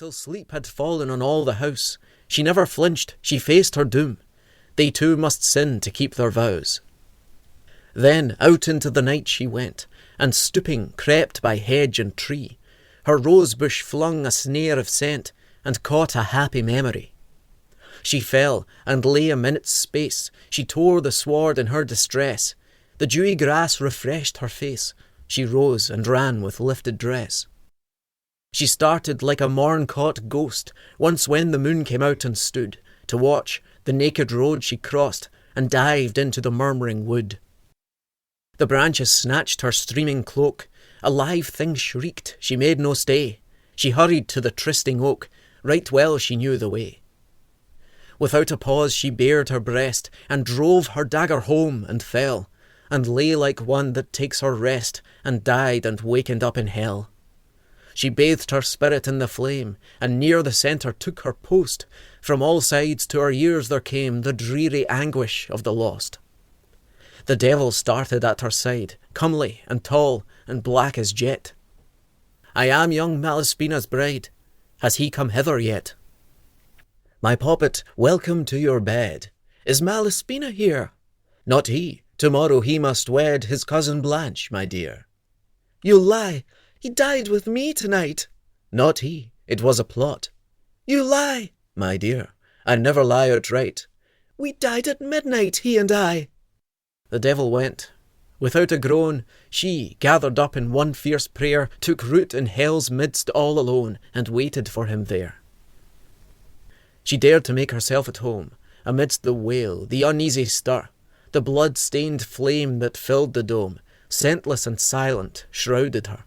till sleep had fallen on all the house. She never flinched, she faced her doom. They too must sin to keep their vows. Then out into the night she went, and stooping crept by hedge and tree. Her rosebush flung a snare of scent, and caught a happy memory. She fell, and lay a minute's space. She tore the sward in her distress. The dewy grass refreshed her face. She rose and ran with lifted dress. She started like a morn-caught ghost, once when the moon came out and stood to watch the naked road she crossed, and dived into the murmuring wood. The branches snatched her streaming cloak. A live thing shrieked, she made no stay. She hurried to the trysting oak, right well she knew the way. Without a pause she bared her breast, and drove her dagger home, and fell, and lay like one that takes her rest, and died and wakened up in hell. She bathed her spirit in the flame, and near the centre took her post. From all sides to her ears there came the dreary anguish of the lost. The devil started at her side, comely and tall and black as jet. I am young Malaspina's bride. Has he come hither yet? My poppet, welcome to your bed. Is Malaspina here? Not he. Tomorrow he must wed his cousin Blanche, my dear. You lie. He died with me tonight. Not he. It was a plot. You lie. My dear, I never lie outright. We died at midnight, he and I. The devil went. Without a groan, she, gathered up in one fierce prayer, took root in hell's midst all alone, and waited for him there. She dared to make herself at home, amidst the wail, the uneasy stir, the blood-stained flame that filled the dome, scentless and silent, shrouded her.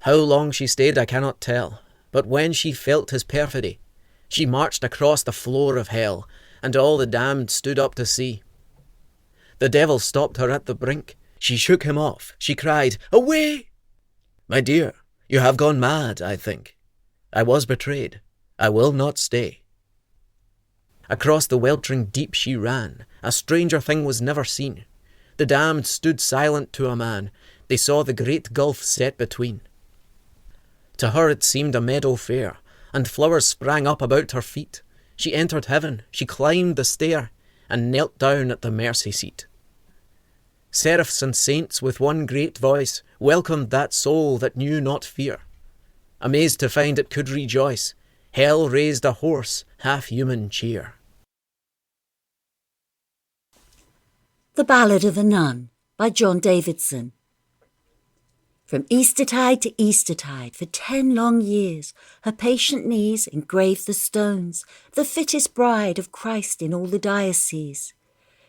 How long she stayed I cannot tell, but when she felt his perfidy, she marched across the floor of hell, and all the damned stood up to see. The devil stopped her at the brink. She shook him off. She cried, "Away!" My dear, you have gone mad, I think. I was betrayed. I will not stay. Across the weltering deep she ran. A stranger thing was never seen. The damned stood silent to a man. They saw the great gulf set between. To her it seemed a meadow fair, and flowers sprang up about her feet. She entered heaven. She climbed the stair, and knelt down at the mercy seat. Seraphs and saints with one great voice welcomed that soul that knew not fear. Amazed to find it could rejoice, hell raised a hoarse, half-human cheer. The Ballad of the Nun by John Davidson. From Eastertide to Eastertide, for 10 long years, her patient knees engraved the stones, the fittest bride of Christ in all the diocese.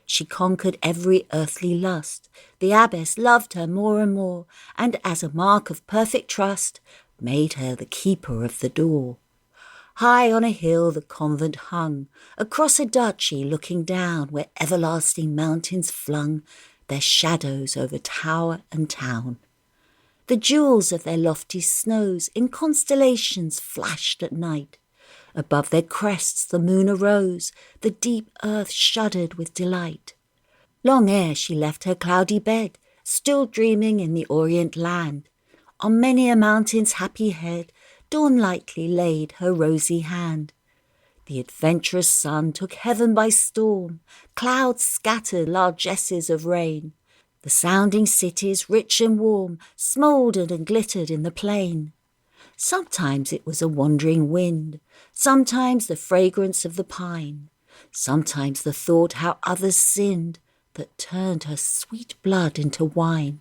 She conquered every earthly lust. The abbess loved her more and more, and as a mark of perfect trust, made her the keeper of the door. High on a hill the convent hung, across a duchy looking down, where everlasting mountains flung their shadows over tower and town. The jewels of their lofty snows in constellations flashed at night. Above their crests the moon arose, the deep earth shuddered with delight. Long ere she left her cloudy bed, still dreaming in the Orient land, on many a mountain's happy head dawn lightly laid her rosy hand. The adventurous sun took heaven by storm, clouds scattered largesses of rain. The sounding cities, rich and warm, smouldered and glittered in the plain. Sometimes it was a wandering wind, sometimes the fragrance of the pine, sometimes the thought how others sinned that turned her sweet blood into wine.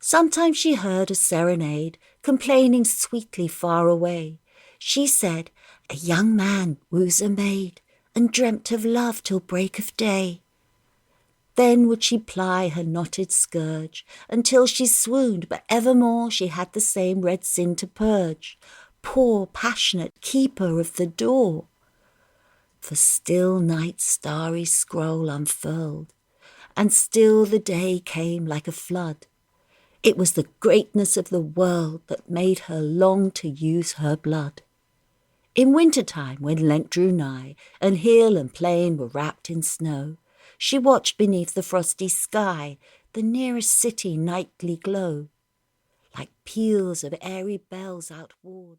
Sometimes she heard a serenade, complaining sweetly far away. She said, "A young man woos a maid, and dreamt of love till break of day." Then would she ply her knotted scourge, until she swooned, but evermore she had the same red sin to purge. Poor passionate keeper of the door! For still night's starry scroll unfurled, and still the day came like a flood. It was the greatness of the world that made her long to use her blood. In winter-time, when Lent drew nigh, and hill and plain were wrapped in snow, she watched beneath the frosty sky the nearest city nightly glow, like peals of airy bells outworn.